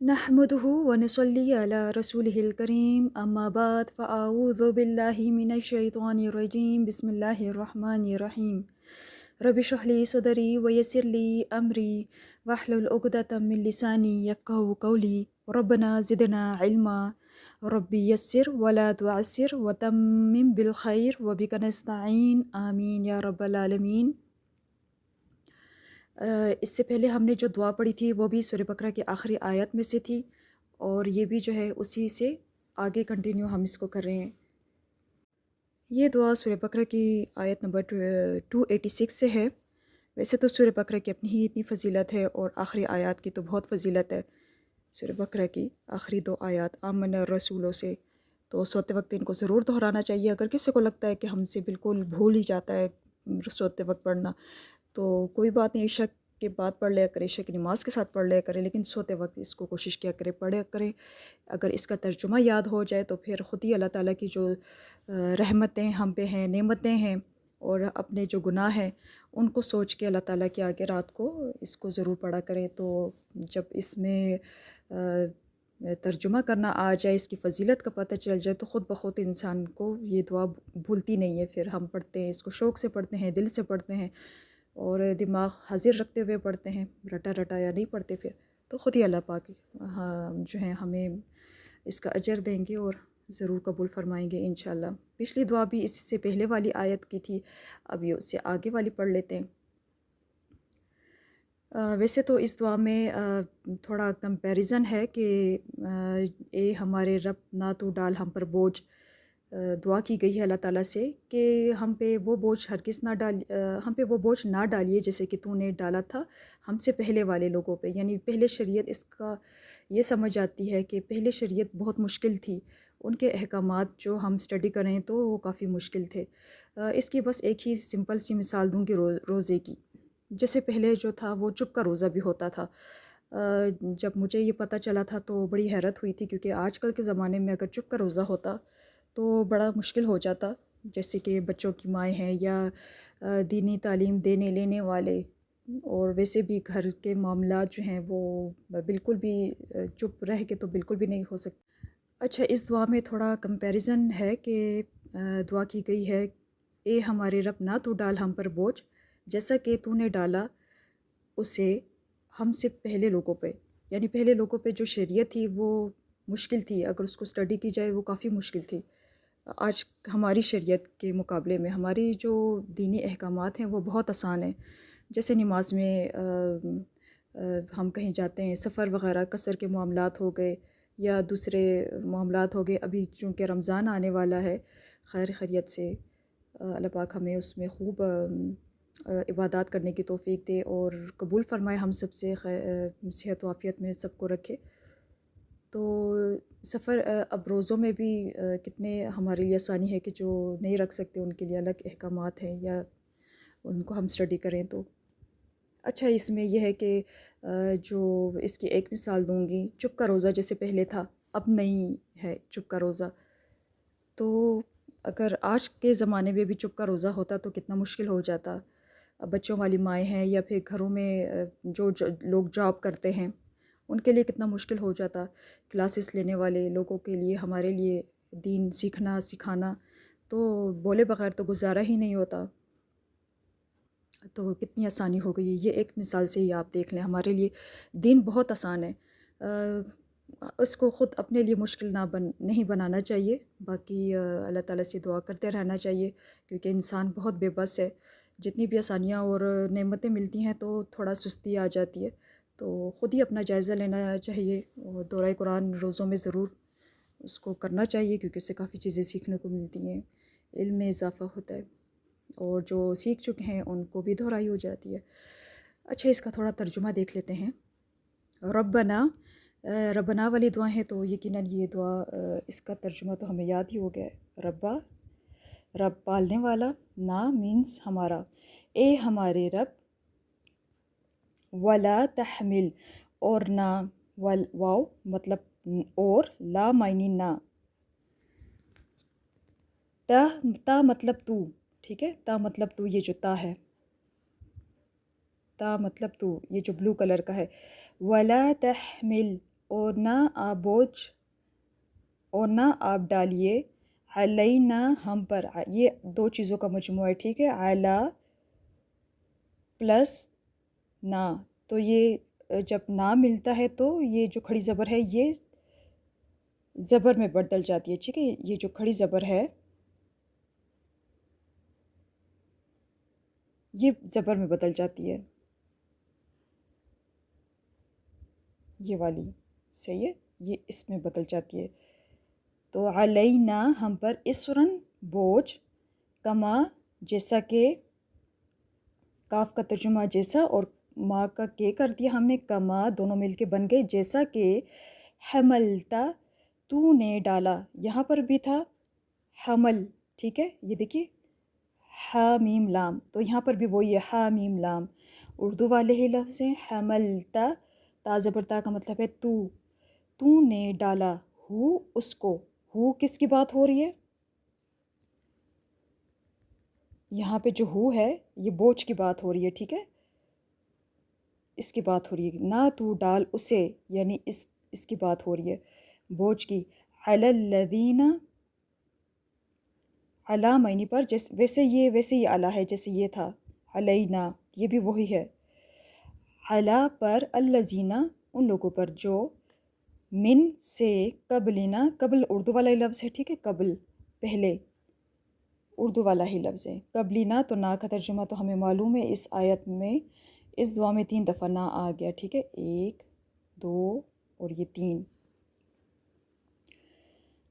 نحمده ونصلي على رسوله الكريم أما بعد فأعوذ بالله من الشيطان الرجيم بسم الله الرحمن الرحيم رب اشرح لي صدري ويسر لي أمري واحلل عقدة من لساني يفقهوا قولي ربنا زدنا علما ربي يسر ولا تعسر وتمم بالخير وبك نستعين آمين يا رب العالمين۔ اس سے پہلے ہم نے جو دعا پڑھی تھی وہ بھی سورہ بقرہ کی آخری آیت میں سے تھی، اور یہ بھی جو ہے اسی سے آگے کنٹینیو ہم اس کو کر رہے ہیں۔ یہ دعا سورہ بقرہ کی آیت نمبر 286 سے ہے۔ ویسے تو سورہ بقرہ کی اپنی ہی اتنی فضیلت ہے، اور آخری آیات کی تو بہت فضیلت ہے۔ سورہ بقرہ کی آخری 2 آیات آمن الرسولوں سے تو سوتے وقت ان کو ضرور دہرانا چاہیے۔ اگر کسی کو لگتا ہے کہ ہم سے بالکل بھول ہی جاتا ہے سوتے وقت پڑھنا، تو کوئی بات نہیں، عشاء کے بعد پڑھ لیا کرے، عشاء کی نماز کے ساتھ پڑھ لیا کرے، لیکن سوتے وقت اس کو کوشش کیا کرے، پڑھا کرے۔ اگر اس کا ترجمہ یاد ہو جائے تو پھر خود ہی اللہ تعالیٰ کی جو رحمتیں ہم پہ ہیں، نعمتیں ہیں، اور اپنے جو گناہ ہیں ان کو سوچ کے اللہ تعالیٰ کے آگے رات کو اس کو ضرور پڑھا کرے۔ تو جب اس میں ترجمہ کرنا آ جائے، اس کی فضیلت کا پتہ چل جائے، تو خود بخود انسان کو یہ دعا بھولتی نہیں ہے۔ پھر ہم پڑھتے ہیں، اس کو شوق سے پڑھتے ہیں، دل سے پڑھتے ہیں، اور دماغ حاضر رکھتے ہوئے پڑھتے ہیں، رٹا رٹا یا نہیں پڑھتے پھر تو خود ہی اللہ پاک جو ہیں ہمیں اس کا اجر دیں گے اور ضرور قبول فرمائیں گے انشاءاللہ۔ پچھلی دعا بھی اس سے پہلے والی آیت کی تھی، اب یہ اس سے آگے والی پڑھ لیتے ہیں۔ ویسے تو اس دعا میں تھوڑا کمپیریزن ہے کہ اے ہمارے رب نہ تو ڈال ہم پر بوجھ، دعا کی گئی ہے اللہ تعالیٰ سے کہ ہم پہ وہ بوجھ ہرگز نہ ہم پہ وہ بوجھ نہ ڈالیے جیسے کہ تو نے ڈالا تھا ہم سے پہلے والے لوگوں پہ۔ یعنی پہلے شریعت اس کا یہ سمجھ آتی ہے کہ پہلے شریعت بہت مشکل تھی، ان کے احکامات جو ہم اسٹڈی کریں تو وہ کافی مشکل تھے۔ اس کی بس ایک ہی سمپل سی مثال دوں گی روزے کی۔ جیسے پہلے جو تھا وہ چپ کا روزہ بھی ہوتا تھا۔ جب مجھے یہ پتہ چلا تھا تو بڑی حیرت ہوئی تھی، کیونکہ آج کل کے زمانے میں اگر چپ کا روزہ ہوتا تو بڑا مشکل ہو جاتا۔ جیسے کہ بچوں کی مائیں ہیں یا دینی تعلیم دینے لینے والے، اور ویسے بھی گھر کے معاملات جو ہیں وہ بالکل بھی چپ رہ کے تو بالکل بھی نہیں ہو سکتے۔ اچھا، اس دعا میں تھوڑا کمپیریزن ہے کہ دعا کی گئی ہے اے ہمارے رب نہ تو ڈال ہم پر بوجھ جیسا کہ تو نے ڈالا اسے ہم سے پہلے لوگوں پہ۔ یعنی پہلے لوگوں پہ جو شریعت تھی وہ مشکل تھی، اگر اس کو اسٹڈی کی جائے وہ کافی مشکل تھی۔ آج ہماری شریعت کے مقابلے میں ہماری جو دینی احکامات ہیں وہ بہت آسان ہیں۔ جیسے نماز میں ہم کہیں جاتے ہیں، سفر وغیرہ، قصر کے معاملات ہو گئے یا دوسرے معاملات ہو گئے۔ ابھی چونکہ رمضان آنے والا ہے، خیر خیریت سے اللہ پاک ہمیں اس میں خوب عبادات کرنے کی توفیق دے اور قبول فرمائے، ہم سب سے صحت و عافیت میں سب کو رکھے۔ تو سفر اب روزوں میں بھی کتنے ہمارے لیے آسانی ہے کہ جو نہیں رکھ سکتے ان کے لیے الگ احکامات ہیں، یا ان کو ہم اسٹڈی کریں تو اچھا۔ اس میں یہ ہے کہ جو اس کی ایک مثال دوں گی، چپ کا روزہ جیسے پہلے تھا اب نہیں ہے چپ کا روزہ۔ تو اگر آج کے زمانے میں بھی چپ کا روزہ ہوتا تو کتنا مشکل ہو جاتا۔ بچوں والی مائیں ہیں یا پھر گھروں میں جو لوگ جاب کرتے ہیں ان کے لیے کتنا مشکل ہو جاتا۔ کلاسز لینے والے لوگوں کے لیے، ہمارے لیے دین سیکھنا سکھانا تو بولے بغیر تو گزارا ہی نہیں ہوتا۔ تو کتنی آسانی ہو گئی ہے، یہ ایک مثال سے ہی آپ دیکھ لیں۔ ہمارے لیے دین بہت آسان ہے، اس کو خود اپنے لیے مشکل نہیں بنانا چاہیے۔ باقی اللہ تعالیٰ سے دعا کرتے رہنا چاہیے، کیونکہ انسان بہت بے بس ہے۔ جتنی بھی آسانیاں اور نعمتیں ملتی ہیں تو تھوڑا سستی آ جاتی ہے، تو خود ہی اپنا جائزہ لینا چاہیے، اور دورہ قرآن روزوں میں ضرور اس کو کرنا چاہیے، کیونکہ اس سے کافی چیزیں سیکھنے کو ملتی ہیں، علم میں اضافہ ہوتا ہے، اور جو سیکھ چکے ہیں ان کو بھی دہرائی ہو جاتی ہے۔ اچھا، اس کا تھوڑا ترجمہ دیکھ لیتے ہیں۔ ربنا، ربنا والی دعا ہے تو یقیناً یہ دعا اس کا ترجمہ تو ہمیں یاد ہی ہو گیا ہے۔ ربا، رب پالنے والا، نا مینس ہمارا، اے ہمارے رب، ولا تحمل اور نہ، واو مطلب اور، لا معنی نہ، تا مطلب تو، ٹھیک ہے، تا مطلب تو، یہ جو تا ہے، تا مطلب تو، یہ جو بلو کلر کا ہے، ولا تحمل اور نہ آپ ڈالیے علینا ہم پر، یہ دو چیزوں کا مجموعہ ہے، ٹھیک ہے، علا پلس نا، تو یہ جب نا ملتا ہے تو یہ جو کھڑی زبر ہے یہ زبر میں بدل جاتی ہے، ٹھیک ہے، یہ جو کھڑی زبر ہے یہ زبر میں بدل جاتی ہے، یہ والی صحیح ہے، یہ اس میں بدل جاتی ہے۔ تو علینا ہم پر اسرن بوجھ، کما جیسا کہ، کاف کا ترجمہ جیسا اور ماں کا کے کر دیا ہم نے، کما دونوں مل کے بن گئے جیسا کہ، حملتا تو نے ڈالا، یہاں پر بھی تھا حمل، ٹھیک ہے، یہ دیکھیے ہا میم لام، تو یہاں پر بھی وہی ہے ہا میم لام، اردو والے ہی لفظ ہیں، حملتا تا زبر تا کا مطلب ہے تو نے ڈالا، ہو اس کو، ہو کس کی بات ہو رہی ہے، یہاں پہ جو ہو ہے یہ بوجھ کی بات ہو رہی ہے، ٹھیک ہے، اس کی بات ہو رہی ہے، نہ تو ڈال اسے، یعنی اس کی بات ہو رہی ہے بوجھ کی، علی الذین، علی معنی پر، ویسے یہ علی ہے جیسے یہ تھا علینا، یہ بھی وہی ہے، علی پر، الذین ان لوگوں پر جو، من سے، قبلنا، قبل اردو والا ہی لفظ ہے، ٹھیک ہے، قبل پہلے اردو والا ہی لفظ ہے، قبلنا تو نا کا ترجمہ تو ہمیں معلوم ہے، اس آیت میں اس دعا میں 3 دفعہ نا آ گیا، ٹھیک ہے، 1 2 اور یہ 3،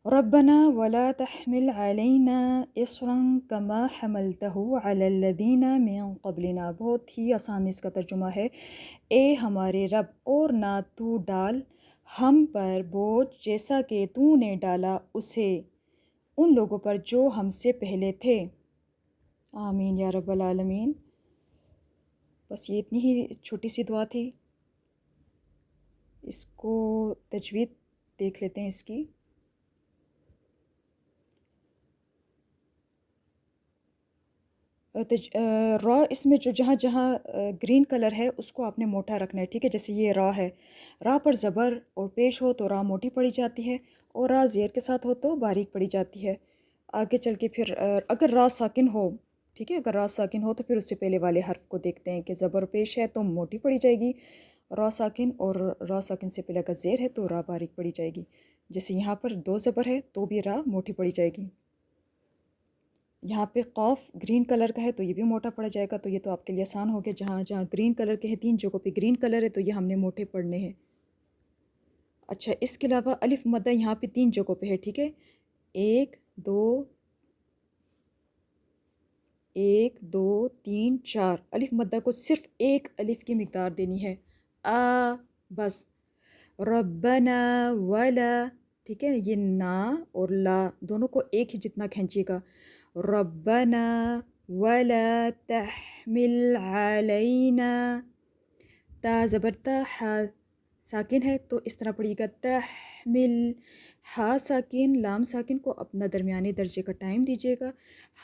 ربنا ولا تحمل علينا اصرا كما حملته على الذين من قبلنا، بہت ہی آسان اس کا ترجمہ ہے، اے ہمارے رب اور نہ تو ڈال ہم پر بوجھ جیسا کہ تو نے ڈالا اسے ان لوگوں پر جو ہم سے پہلے تھے، آمین یا رب العالمین۔ بس یہ اتنی ہی چھوٹی سی دعا تھی، اس کو تجوید دیکھ لیتے ہیں اس کی، را اس میں جو جہاں جہاں گرین کلر ہے اس کو آپ نے موٹا رکھنا ہے، ٹھیک ہے، جیسے یہ را ہے، را پر زبر اور پیش ہو تو را موٹی پڑی جاتی ہے، اور را زیر کے ساتھ ہو تو باریک پڑی جاتی ہے۔ آگے چل کے پھر اگر را ساکن ہو، ٹھیک ہے، اگر را ساکن ہو تو پھر اس سے پہلے والے حرف کو دیکھتے ہیں کہ زبر پیش ہے تو موٹی پڑی جائے گی را ساکن، اور را ساکن سے پہلے اگر زیر ہے تو را باریک پڑی جائے گی، جیسے یہاں پر 2 زبر ہے تو بھی را موٹی پڑی جائے گی، یہاں پہ قاف گرین کلر کا ہے تو یہ بھی موٹا پڑ جائے گا، تو یہ تو آپ کے لیے آسان ہو گیا، جہاں جہاں گرین کلر کے ہیں 3 جگہوں پہ گرین کلر ہے تو یہ ہم نے موٹے پڑھنے ہیں۔ اچھا، اس کے علاوہ الف مدہ یہاں پہ 3 جگہوں پہ ہے، ٹھیک ہے، 1 2 1 2 3 4، الف مدہ کو صرف ایک الف کی مقدار دینی ہے، بس، ربنا ولا، ٹھیک ہے، یہ نا اور لا دونوں کو ایک ہی جتنا کھینچیے گا، ربنا ولا تحمل علینا، تا زبر تا، ہا ساکن ہے تو اس طرح پڑھیے گا تحمل، ہا ساکن لام ساکن کو اپنا درمیانی درجے کا ٹائم دیجیے گا،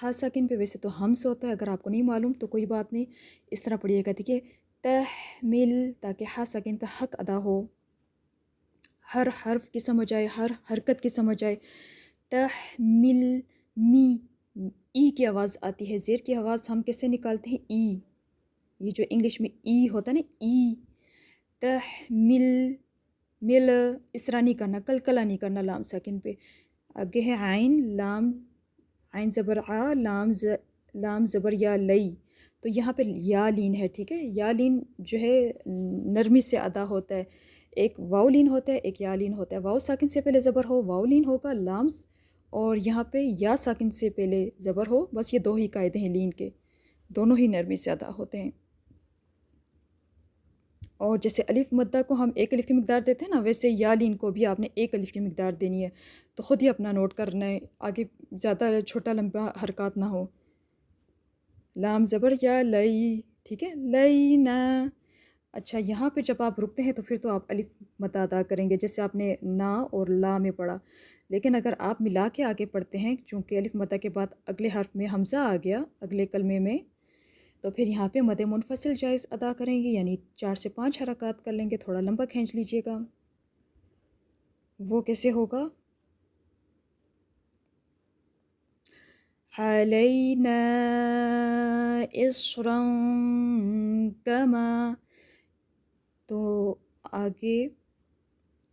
ہا ساکن پہ ویسے تو ہمس ہوتا ہے، اگر آپ کو نہیں معلوم تو کوئی بات نہیں، اس طرح پڑھیے گا، ٹھیک ہے، تحمل، تاکہ ہا ساکن کا حق ادا ہو، ہر حرف کی سمجھ آئے، ہر حرکت کی سمجھ آئے، تحمل، می، ای کی آواز آتی ہے، زیر کی آواز ہم کیسے نکالتے ہیں، ای، یہ جو انگلش میں ای ہوتا ہے نا، ای، تحمل، مل، اس طرح نہیں کرنا، کلکلا نہیں کرنا لام ساکن پہ، آگے ہے عین، لام، عین زبر آ، لام زبر یا، لئی، تو یہاں پہ یا لین ہے، ٹھیک ہے، یا لین جو ہے نرمی سے ادا ہوتا ہے، ایک واؤ لین ہوتا ہے، ایک یا لین ہوتا ہے، واؤ ساکن سے پہلے زبر ہو واؤ لین ہوگا لامز، اور یہاں پہ یا ساکن سے پہلے زبر ہو، بس یہ 2 ہی قاعدے ہیں لین کے، دونوں ہی نرمی سے ادا ہوتے ہیں۔ اور جیسے الف مدہ کو ہم 1 الف کی مقدار دیتے ہیں نا، ویسے یا لین کو بھی آپ نے 1 الف کی مقدار دینی ہے، تو خود ہی اپنا نوٹ کرنا ہے، آگے زیادہ چھوٹا لمبا حرکات نہ ہو، لام زبر یا، لئی، ٹھیک ہے، لئی نا۔ اچھا، یہاں پہ جب آپ رکتے ہیں تو پھر تو آپ الف مدہ ادا کریں گے جیسے آپ نے نا اور لا میں پڑھا، لیکن اگر آپ ملا کے آگے پڑھتے ہیں، چونکہ الف مدہ کے بعد اگلے حرف میں حمزہ آ گیا اگلے کلمے میں، تو پھر یہاں پہ مد منفصل جائز ادا کریں گے، یعنی 4 سے 5 حرکات کر لیں گے، تھوڑا لمبا کھینچ لیجئے گا۔ وہ کیسے ہوگا؟ علینا اصرا کما، تو آگے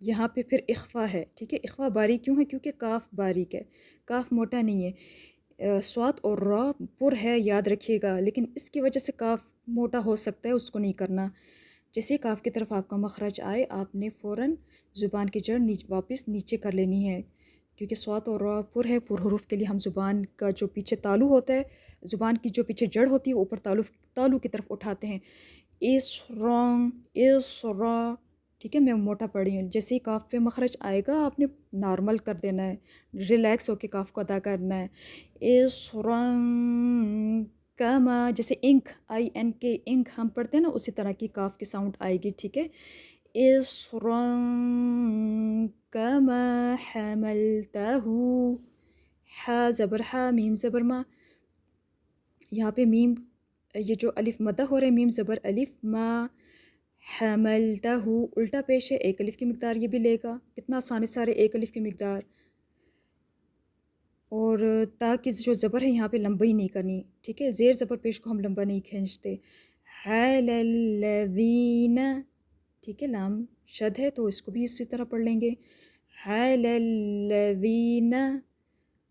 یہاں پہ پھر اخفا ہے، ٹھیک ہے. اخفا باریک کیوں ہے؟ کیونکہ کاف باریک ہے، کاف موٹا نہیں ہے. صاد اور را پر ہے، یاد رکھیے گا، لیکن اس کی وجہ سے کاف موٹا ہو سکتا ہے، اس کو نہیں کرنا. جیسے کاف کی طرف آپ کا مخرج آئے، آپ نے فوراً زبان کی جڑ واپس نیچے کر لینی ہے، کیونکہ صاد اور را پر ہے. پر حروف کے لیے ہم زبان کا جو پیچھے تالو ہوتا ہے، زبان کی جو پیچھے جڑ ہوتی ہے، اوپر تالو کی طرف اٹھاتے ہیں. اس رانگ اس را، ٹھیک ہے. میں موٹا پڑھی ہوں. جیسے ہی کاف پہ مخرج آئے گا، آپ نے نارمل کر دینا ہے، ریلیکس ہو کے کاف کو ادا کرنا ہے. اس رنگ کما، جیسے انک آئی این کے انک ہم پڑھتے ہیں نا، اسی طرح کی کاف کی ساؤنڈ آئے گی، ٹھیک ہے. اس رنگ کما حملتہ، ہا زبر ہا، میم زبر ما. یہاں پہ میم، یہ جو الف مدہ ہو رہا ہے، میم زبر الف ما، حملتہ الٹا پیش ہے، ایک الف کی مقدار یہ بھی لے گا. کتنا آسان ہے، سارے ایک الف کی مقدار. اور تا کی جو زبر ہے یہاں پہ لمبا ہی نہیں کرنی، ٹھیک ہے. زیر زبر پیش کو ہم لمبا نہیں کھینچتے. علی الذین، ٹھیک ہے. لام شد ہے تو اس کو بھی اسی طرح پڑھ لیں گے. علی الذین،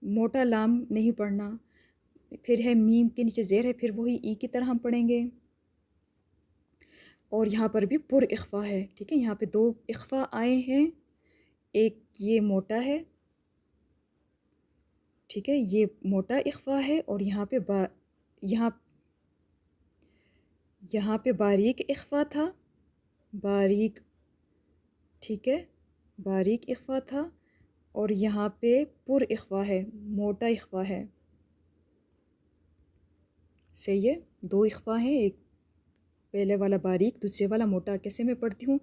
موٹا لام نہیں پڑھنا. پھر ہے میم کے نیچے زیر ہے، پھر وہی ای کی طرح ہم پڑھیں گے. اور یہاں پر بھی پر اخفا ہے، ٹھیک ہے. یہاں پہ دو اخفا آئے ہیں، ایک یہ موٹا ہے، ٹھیک ہے. یہ موٹا اخفا ہے، اور یہاں پہ یہاں پہ باریک اخفا تھا، باریک، ٹھیک ہے، باریک اخفا تھا. اور یہاں پہ پر اخفا ہے، موٹا اخفا ہے. صحیح ہے. دو اخفا ہیں، ایک پہلے والا باریک، دوسرے والا موٹا. کیسے میں پڑھتی ہوں؟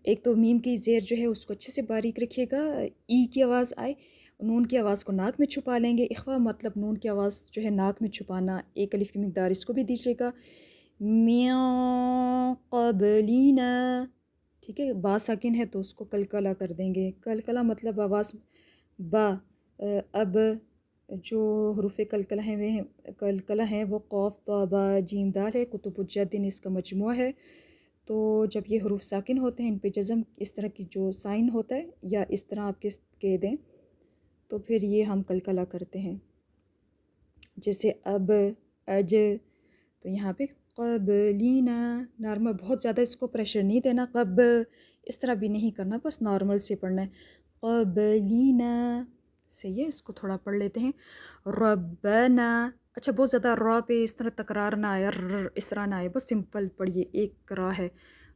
ایک تو میم کی زیر جو ہے اس کو اچھے سے باریک رکھیے گا، ای کی آواز آئے. نون کی آواز کو ناک میں چھپا لیں گے. اخفا مطلب نون کی آواز جو ہے ناک میں چھپانا. ایک الف کی مقدار اس کو بھی دیجیے گا. من قبلنا، ٹھیک ہے. با ساکن ہے تو اس کو کلکلا کر دیں گے. کلکلا مطلب آواز با. اب جو حروف کلکلا ہیں وہ قاف طا با جیم دال ہے. کتب الجدن اس کا مجموعہ ہے. تو جب یہ حروف ساکن ہوتے ہیں، ان پہ جزم اس طرح کی جو سائن ہوتا ہے، یا اس طرح آپ کہہ دیں، تو پھر یہ ہم کلکلا کرتے ہیں. جیسے اب، اج، تو یہاں پہ قبلینا نارمل، بہت زیادہ اس کو پریشر نہیں دینا. اس طرح بھی نہیں کرنا، بس نارمل سے پڑھنا ہے. قبلینا، صحیح ہے. اس کو تھوڑا پڑھ لیتے ہیں. ربنا، اچھا بہت زیادہ را پہ اس طرح تکرار نہ آئے، اس طرح نہ آئے، بس سمپل پڑھیے. ایک را ہے.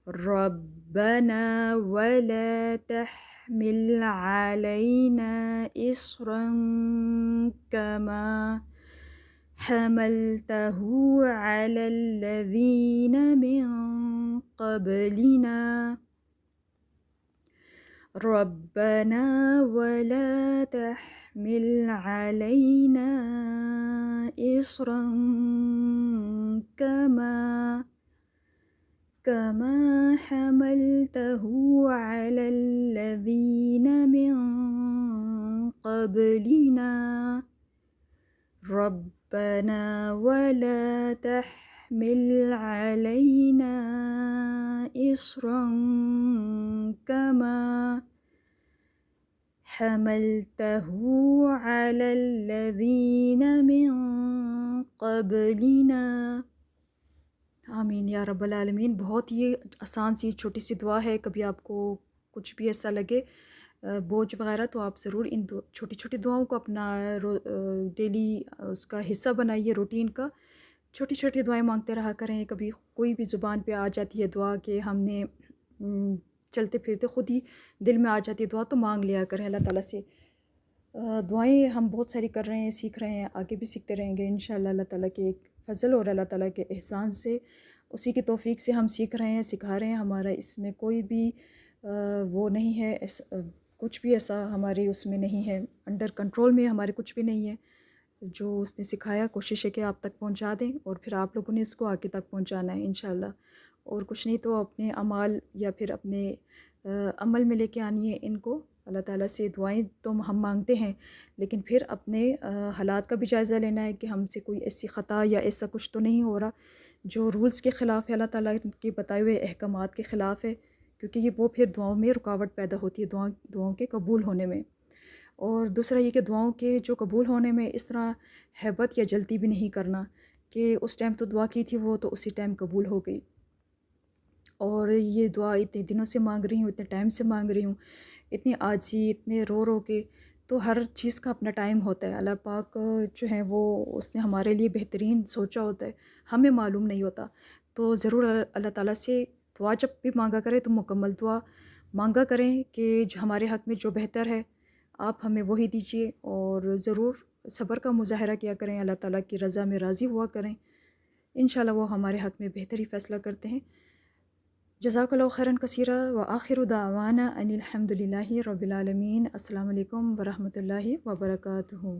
ربنا ولا تحمل علينا إصرا كما حملته على الذين من قبلنا ربنا ولا تحمل علينا إصرا كما حملته على الذين من قبلنا ربنا ولا تحمل علينا إصرا كما حملته على الذين من قبلنا. آمین یا رب العالمین. بہت ہی آسان سی چھوٹی سی دعا ہے. کبھی آپ کو کچھ بھی ایسا لگے بوجھ وغیرہ، تو آپ ضرور ان چھوٹی چھوٹی دعاؤں کو اپنا ڈیلی اس کا حصہ بنائیے، روٹین کا. چھوٹی چھوٹی دعائیں مانگتے رہا کریں. کبھی کوئی بھی زبان پہ آ جاتی ہے دعا کہ ہم نے چلتے پھرتے خود ہی دل میں آ جاتی ہے دعا، تو مانگ لیا کریں اللہ تعالیٰ سے. دعائیں ہم بہت ساری کر رہے ہیں، سیکھ رہے ہیں، آگے بھی سیکھتے رہیں گے انشاءاللہ. اللہ تعالیٰ کے ایک فضل اور اللہ تعالیٰ کے احسان سے، اسی کی توفیق سے ہم سیکھ رہے ہیں، سکھا رہے ہیں. ہمارا اس میں کوئی بھی وہ نہیں ہے، کچھ بھی ایسا ہمارے اس میں نہیں ہے، انڈر کنٹرول میں ہمارے کچھ بھی نہیں ہے. جو اس نے سکھایا کوشش ہے کہ آپ تک پہنچا دیں، اور پھر آپ لوگوں نے اس کو آگے تک پہنچانا ہے انشاءاللہ. اور کچھ نہیں تو اپنے اعمال یا پھر اپنے عمل میں لے کے آنی ہے ان کو. اللہ تعالیٰ سے دعائیں تو ہم مانگتے ہیں، لیکن پھر اپنے حالات کا بھی جائزہ لینا ہے کہ ہم سے کوئی ایسی خطا یا ایسا کچھ تو نہیں ہو رہا جو رولز کے خلاف ہے، اللہ تعالیٰ کے بتائے ہوئے احکامات کے خلاف ہے، کیونکہ یہ وہ پھر دعاؤں میں رکاوٹ پیدا ہوتی ہے، دعاؤں کے قبول ہونے میں۔ اور دوسرا یہ کہ دعاؤں کے جو قبول ہونے میں اس طرح ہیبت یا جلدی بھی نہیں کرنا کہ اس ٹائم تو دعا کی تھی وہ تو اسی ٹائم قبول ہو گئی، اور یہ دعا اتنے دنوں سے مانگ رہی ہوں، اتنے ٹائم سے مانگ رہی ہوں، اتنی عاجزی، اتنے رو رو کے، تو ہر چیز کا اپنا ٹائم ہوتا ہے۔ اللہ پاک جو ہے وہ اس نے ہمارے لیے بہترین سوچا ہوتا ہے، ہمیں معلوم نہیں ہوتا۔ تو ضرور اللہ تعالیٰ سے دعا جب بھی مانگا کریں تو مکمل دعا مانگا کریں کہ جو ہمارے حق میں جو بہتر ہے آپ ہمیں وہی دیجیے، اور ضرور صبر کا مظاہرہ کیا کریں، اللہ تعالیٰ کی رضا میں راضی ہوا کریں، انشاءاللہ وہ ہمارے حق میں بہتر ہی فیصلہ کرتے ہیں۔ جزاک اللہ خیراً کثیرا، وآخر دعوانا ان الحمد للہ رب العالمین۔ السلام علیکم ورحمۃ اللہ وبرکاتہ۔